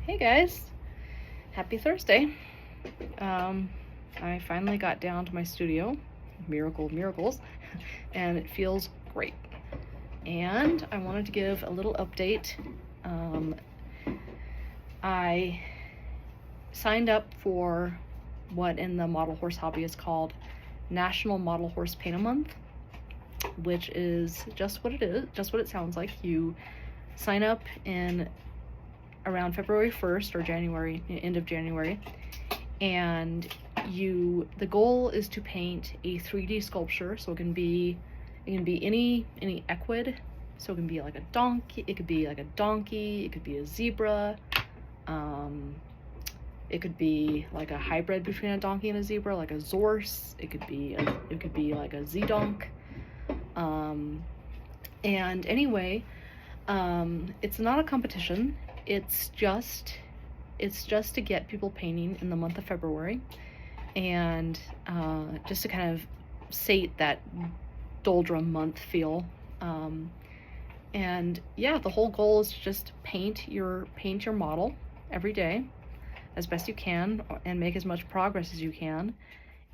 Hey guys, happy Thursday. I finally got down to my studio, miracle of miracles, and it feels great. And I wanted to give a little update. I signed up for what in the model horse hobby is called National Model Horse Paint Month, which is just what it is, just what it sounds like. You sign up in around February 1st or January, end of January, and the goal is to paint a 3D sculpture. So it can be any equid. So it can be like a donkey, it could be a zebra, it could be like a hybrid between a donkey and a zebra, like a zorse. It could be like a z-donk. And anyway, it's not a competition. It's just to get people painting in the month of February, and just to kind of sate that doldrum month feel. And yeah, the whole goal is to just paint your model every day as best you can and make as much progress as you can.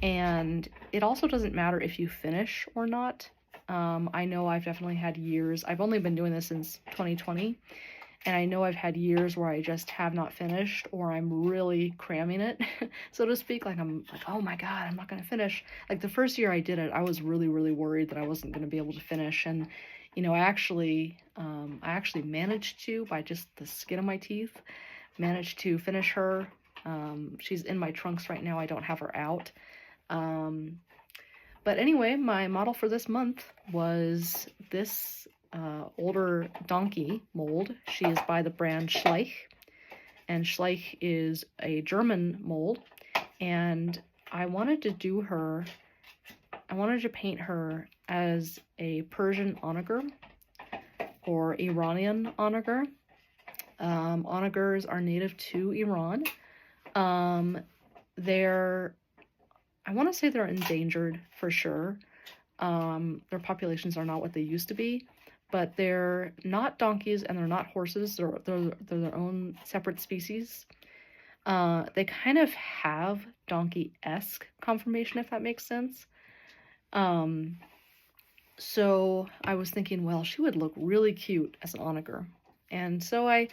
And it also doesn't matter if you finish or not. I know I've definitely had years. I've only been doing this since 2020. And I know I've had years where I just have not finished, or I'm really cramming it, so to speak. Like, I'm like, oh my God, I'm not going to finish. Like, the first year I did it, I was really, really worried that I wasn't going to be able to finish. And, I actually managed to, by just the skin of my teeth, managed to finish her. She's in my trunks right now. I don't have her out. But anyway, my model for this month was this older donkey mold. She is by the brand Schleich, and Schleich is a German mold, and I wanted to paint her as a Persian onager or Iranian onager. Onagers are native to Iran. I want to say they're endangered for sure. Their populations are not what they used to be, but they're not donkeys and they're not horses. They're their own separate species. They kind of have donkey-esque conformation, if that makes sense. So I was thinking, well, she would look really cute as an onager. And so I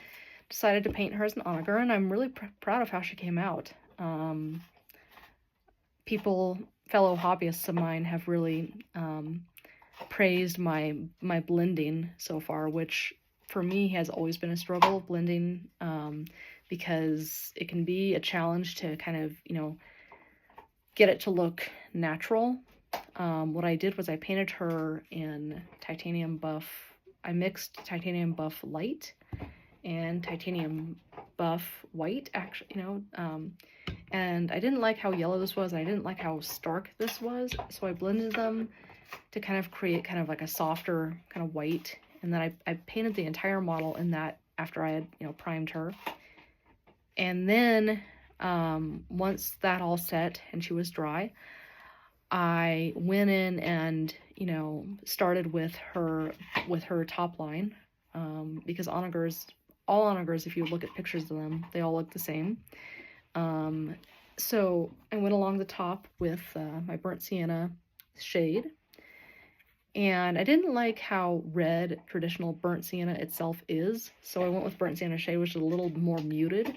decided to paint her as an onager, and I'm really proud of how she came out. Fellow hobbyists of mine have really praised my blending so far, which for me has always been a struggle of blending, because it can be a challenge to kind of, get it to look natural. What I did was I painted her in titanium buff. I mixed titanium buff light and titanium buff white, actually, and I didn't like how yellow this was, and I didn't like how stark this was, so I blended them to kind of create kind of like a softer kind of white, and then I painted the entire model in that after I had, primed her. And then once that all set and she was dry, I went in and, started with her top line, because all onagers, if you look at pictures of them, they all look the same. So I went along the top with my burnt sienna shade, and I didn't like how red traditional burnt sienna itself is, so I went with burnt sienna shade, which is a little more muted.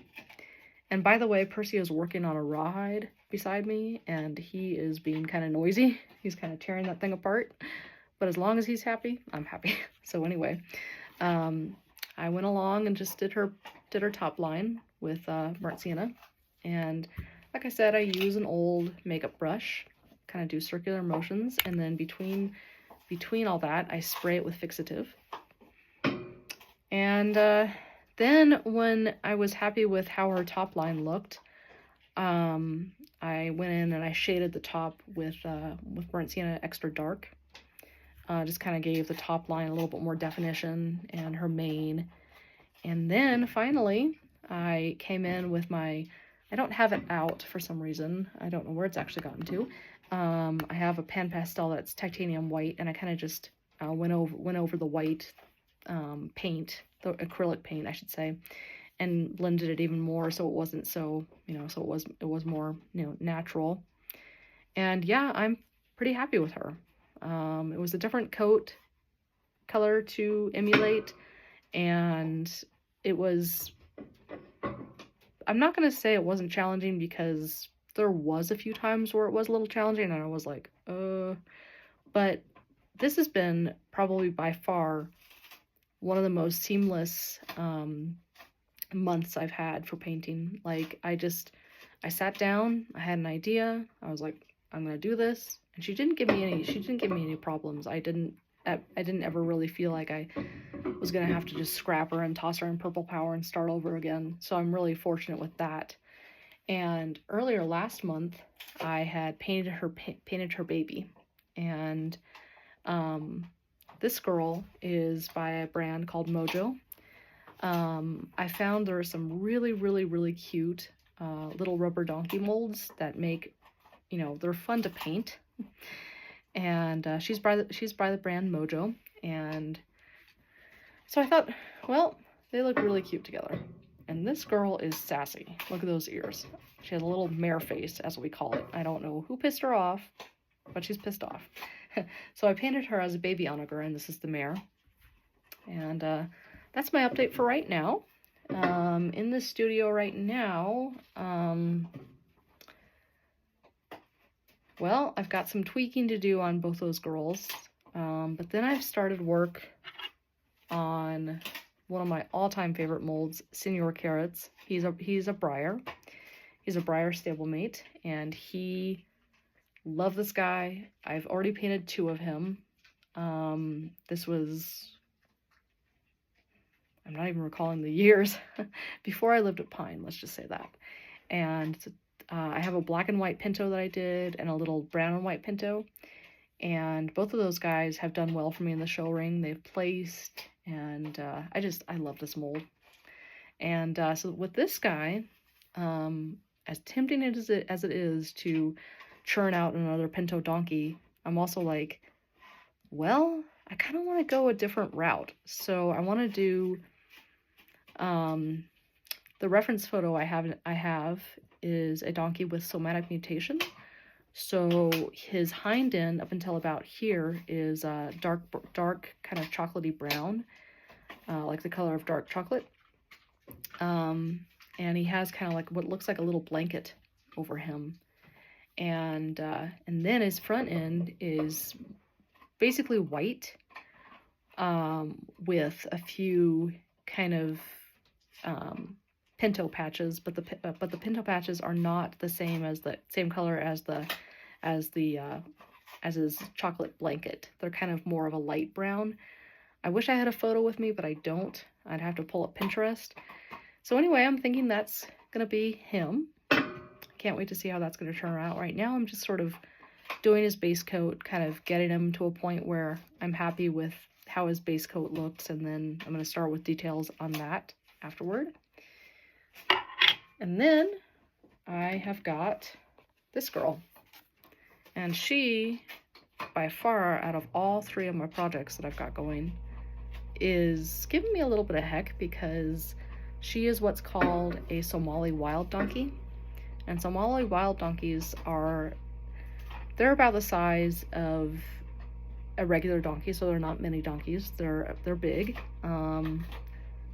And by the way, Percy is working on a rawhide beside me, and he is being kind of noisy. He's kind of tearing that thing apart, but as long as he's happy, I'm happy. So anyway, I went along and just did her top line with burnt sienna. And like I said, I use an old makeup brush, kind of do circular motions, and then between all that, I spray it with fixative. And then when I was happy with how her top line looked, I went in and I shaded the top with burnt sienna extra dark. Just kind of gave the top line a little bit more definition, and her mane. And then finally, I came in with I don't have it out for some reason. I don't know where it's actually gotten to. I have a pan pastel that's titanium white, and I kind of just went over the white paint, the acrylic paint, I should say, and blended it even more so it wasn't so, so it was more, natural. And yeah, I'm pretty happy with her. It was a different coat color to emulate, and it was, I'm not going to say it wasn't challenging, because there was a few times where it was a little challenging and I was like, but this has been probably by far one of the most seamless months I've had for painting. Like, I sat down, I had an idea, I was like, I'm gonna do this, and she didn't give me any problems. I didn't ever really feel like I was gonna have to just scrap her and toss her in purple power and start over again. So I'm really fortunate with that. And earlier last month, I had painted her baby, and this girl is by a brand called Mojo. I found there are some really, really, really cute little rubber donkey molds that make, they're fun to paint. And she's by the brand Mojo, and so I thought, well, they look really cute together. And this girl is sassy. Look at those ears. She has a little mare face, as we call it. I don't know who pissed her off, but she's pissed off. So I painted her as a baby onager, and this is the mare. And that's my update for right now. In the studio right now, well, I've got some tweaking to do on both those girls. But then I've started work on one of my all-time favorite molds, Senor Carrots. He's a Briar. He's a Briar stablemate, and love this guy. I've already painted 2 of him. This was, I'm not even recalling the years, before I lived at Pine, let's just say that. And I have a black and white Pinto that I did, and a little brown and white Pinto. And both of those guys have done well for me in the show ring. They've placed, and I love this mold. And so with this guy, as tempting as it is to churn out another Pinto donkey, I'm also like, well, I kind of want to go a different route. So I want to do, the reference photo I have is a donkey with somatic mutation. So his hind end up until about here is dark kind of chocolatey brown, like the color of dark chocolate. And he has kind of like what looks like a little blanket over him. And then his front end is basically white, with a few kind of Pinto patches, but the Pinto patches are not the same color as his chocolate blanket. They're kind of more of a light brown. I wish I had a photo with me, but I don't. I'd have to pull up Pinterest. So anyway, I'm thinking that's gonna be him. Can't wait to see how that's gonna turn out. Right now, I'm just sort of doing his base coat, kind of getting him to a point where I'm happy with how his base coat looks, and then I'm gonna start with details on that afterward. And then I have got this girl, and she, by far, out of all 3 of my projects that I've got going, is giving me a little bit of heck, because she is what's called a Somali wild donkey. And Somali wild donkeys they're about the size of a regular donkey, so they're not mini donkeys. They're big.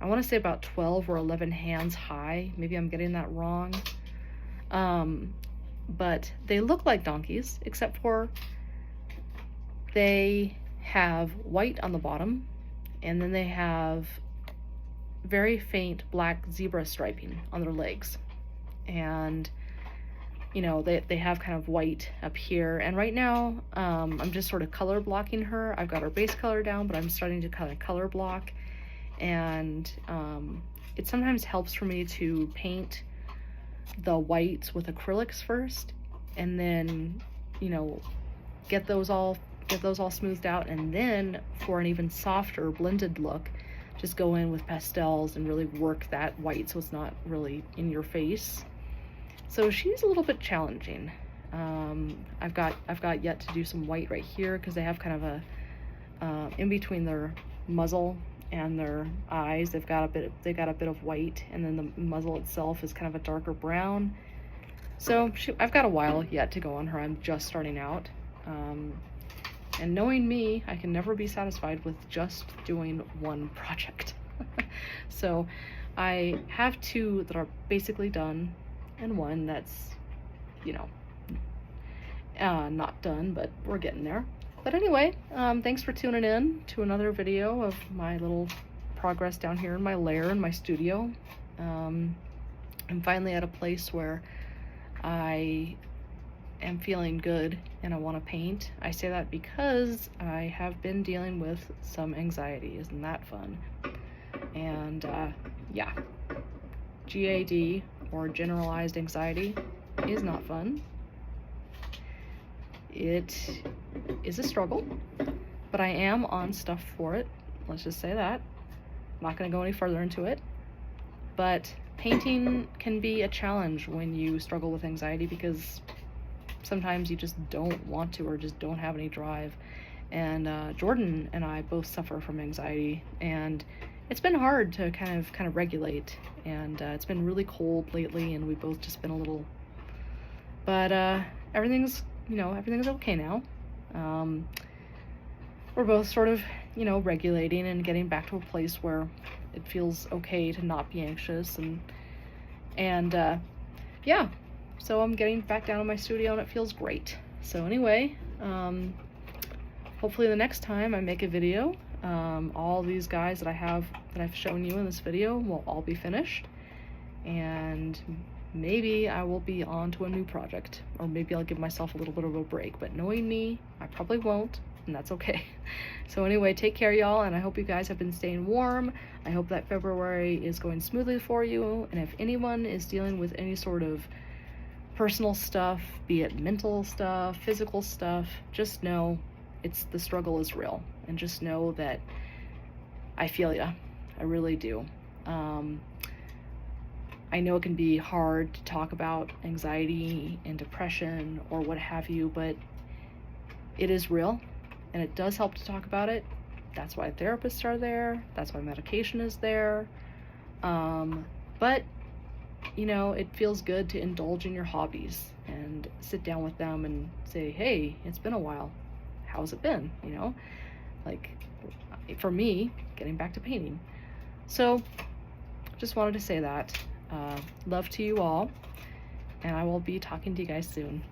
I want to say about 12 or 11 hands high. Maybe I'm getting that wrong. But they look like donkeys, except for they have white on the bottom, and then they have very faint black zebra striping on their legs. And they have kind of white up here. And right now, I'm just sort of color blocking her. I've got her base color down, but I'm starting to kind of color block. And it sometimes helps for me to paint the whites with acrylics first, and then get those all smoothed out, and then for an even softer blended look, just go in with pastels and really work that white so it's not really in your face. So she's a little bit challenging. I've got yet to do some white right here, because they have kind of a in between their muzzle and their eyes. They got a bit of white, and then the muzzle itself is kind of a darker brown. So I've got a while yet to go on her. I'm just starting out. And knowing me, I can never be satisfied with just doing one project. So I have 2 that are basically done, and 1 that's, you know, not done, but we're getting there. But anyway, thanks for tuning in to another video of my little progress down here in my lair in my studio. I'm finally at a place where I am feeling good and I want to paint. I say that because I have been dealing with some anxiety. Isn't that fun? And yeah, GAD, or generalized anxiety, is not fun. It is a struggle, but I am on stuff for it. Let's just say that. I'm not going to go any further into it. But painting can be a challenge when you struggle with anxiety, because sometimes you just don't want to, or just don't have any drive. And Jordan and I both suffer from anxiety, and it's been hard to kind of regulate. And it's been really cold lately, and we've both just been a little, but everything's okay now. We're both sort of, regulating and getting back to a place where it feels okay to not be anxious, and yeah, so I'm getting back down in my studio and it feels great. So anyway, hopefully the next time I make a video, all these guys that I've shown you in this video will all be finished, and maybe I will be on to a new project, or maybe I'll give myself a little bit of a break, but knowing me, I probably won't, and that's okay. So anyway, take care, y'all, and I hope you guys have been staying warm. I hope that February is going smoothly for you, and if anyone is dealing with any sort of personal stuff, be it mental stuff, physical stuff, just know the struggle is real, and just know that I feel ya. I really do. I know it can be hard to talk about anxiety and depression or what have you, but it is real, and it does help to talk about it. That's why therapists are there. That's why medication is there. But, it feels good to indulge in your hobbies and sit down with them and say, hey, it's been a while. How's it been? Like, for me, getting back to painting. So, just wanted to say that. Love to you all, and I will be talking to you guys soon.